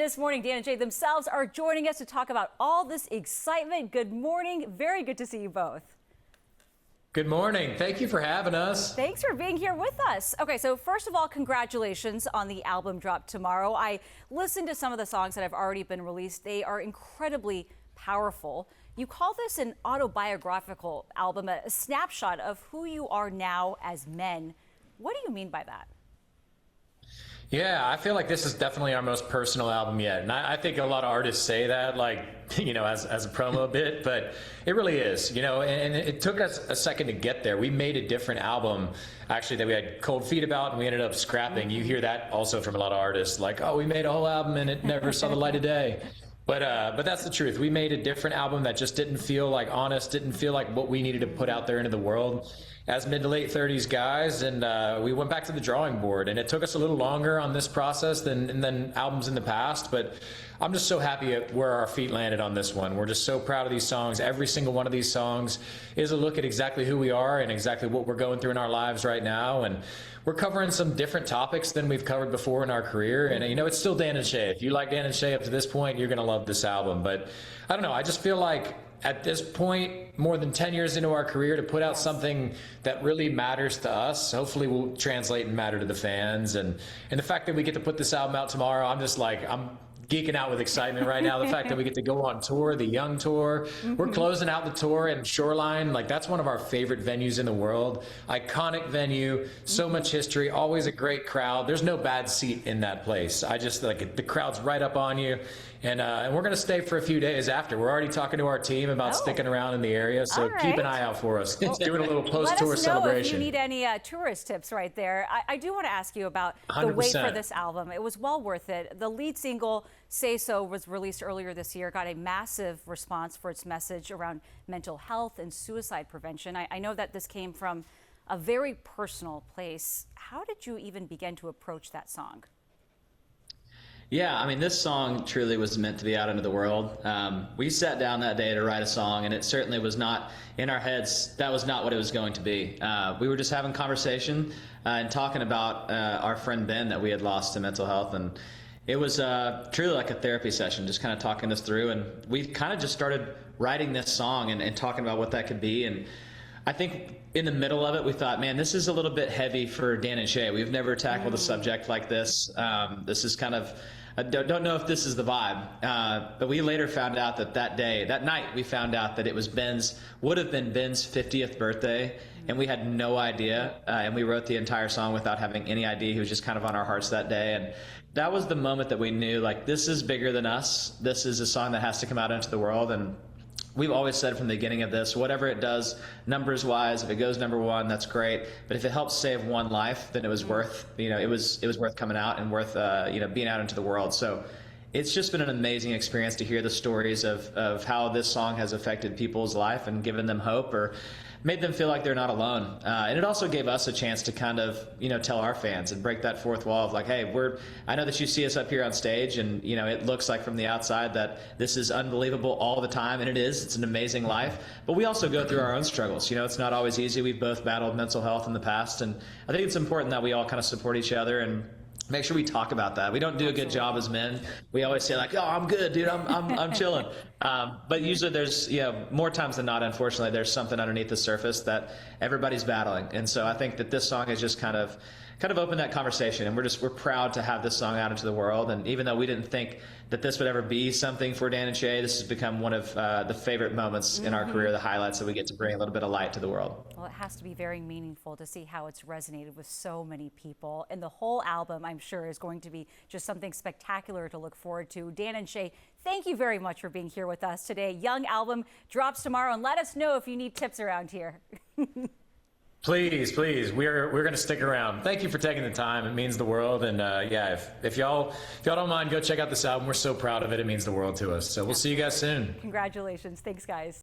This morning, Dan and Shay themselves are joining us to talk about all this excitement. Good morning. Very good to see you both. Good morning. Thank you for having us. Thanks for being here with us. Okay, so first of all, congratulations on the album drop tomorrow. I listened to some of the songs that have already been released. They are incredibly powerful. You call this an autobiographical album, a snapshot of who you are now as men. What do you mean by that? Yeah, I feel like this is definitely our most personal album yet. And I think a lot of artists say that, like, as a promo bit, but it really is, and it took us a second to get there. We made a different album, actually, that we had cold feet about, and we ended up scrapping. You hear that also from a lot of artists, like, oh, we made a whole album and it never saw the light of day. But that's the truth. We made a different album that just didn't feel like honest, didn't feel like what we needed to put out there into the world as mid to late 30s guys. And we went back to the drawing board, and it took us a little longer on this process than albums in the past. But I'm just so happy at where our feet landed on this one. We're just so proud of these songs. Every single one of these songs is a look at exactly who we are and exactly what we're going through in our lives right now. And we're covering some different topics than we've covered before in our career. And, it's still Dan and Shay. If you like Dan and Shay up to this point, you're going to love this album. But I don't know. I just feel like at this point, more than 10 years into our career, to put out something that really matters to us, hopefully will translate and matter to the fans. And the fact that we get to put this album out tomorrow, I'm geeking out with excitement right now. The fact that we get to go on tour, the Young Tour. We're closing out the tour in Shoreline. Like, that's one of our favorite venues in the world. Iconic venue, so much history, always a great crowd. There's no bad seat in that place. I just like the crowd's right up on you. And we're going to stay for a few days after. We're already talking to our team about sticking around in the area, so keep an eye out for us. Well, doing a little post-tour celebration. Let us know if you need any tourist tips right there. I do want to ask you about 100%. The wait for this album. It was well worth it. The lead single, Say So, was released earlier this year, got a massive response for its message around mental health and suicide prevention. I know that this came from a very personal place. How did you even begin to approach that song? Yeah, this song truly was meant to be out into the world. We sat down that day to write a song, and it certainly was not in our heads. That was not what it was going to be. We were just having conversation and talking about our friend Ben that we had lost to mental health, and it was truly like a therapy session, just kind of talking this through. And we kind of just started writing this song and talking about what that could be. And I think in the middle of it, we thought, man, this is a little bit heavy for Dan and Shay. We've never tackled a subject like this. This is kind of, I don't know if this is the vibe, but we later found out that night, we found out that it was would have been Ben's 50th birthday, and we had no idea, and we wrote the entire song without having any idea. He was just kind of on our hearts that day, and that was the moment that we knew, like, this is bigger than us. This is a song that has to come out into the world, and we've always said from the beginning of this, whatever it does, numbers-wise, if it goes #1, that's great. But if it helps save one life, then it was worth, it was worth coming out and worth, being out into the world. So it's just been an amazing experience to hear the stories of how this song has affected people's life and given them hope or made them feel like they're not alone. And it also gave us a chance to kind of, tell our fans and break that fourth wall of like, hey, I know that you see us up here on stage and, it looks like from the outside that this is unbelievable all the time. And it is. It's an amazing life. But we also go through our own struggles. It's not always easy. We've both battled mental health in the past. And I think it's important that we all kind of support each other and make sure we talk about that. We don't do a good job as men. We always say like, "Oh, I'm good, dude. I'm chilling." But usually there's, more times than not, unfortunately, there's something underneath the surface that everybody's battling. And so I think that this song has just kind of opened that conversation, and we're proud to have this song out into the world. And even though we didn't think that this would ever be something for Dan and Shay, this has become one of the favorite moments in our career, the highlights that we get to bring a little bit of light to the world. Well, it has to be very meaningful to see how it's resonated with so many people. And the whole album, I'm sure, is going to be just something spectacular to look forward to. Dan and Shay, thank you very much for being here with us today. Young album drops tomorrow, and let us know if you need tips around here. Please, we're going to stick around. Thank you for taking the time. It means the world. And if y'all don't mind, go check out this album. We're so proud of it. It means the world to us. So we'll see you guys soon. Congratulations. Thanks, guys.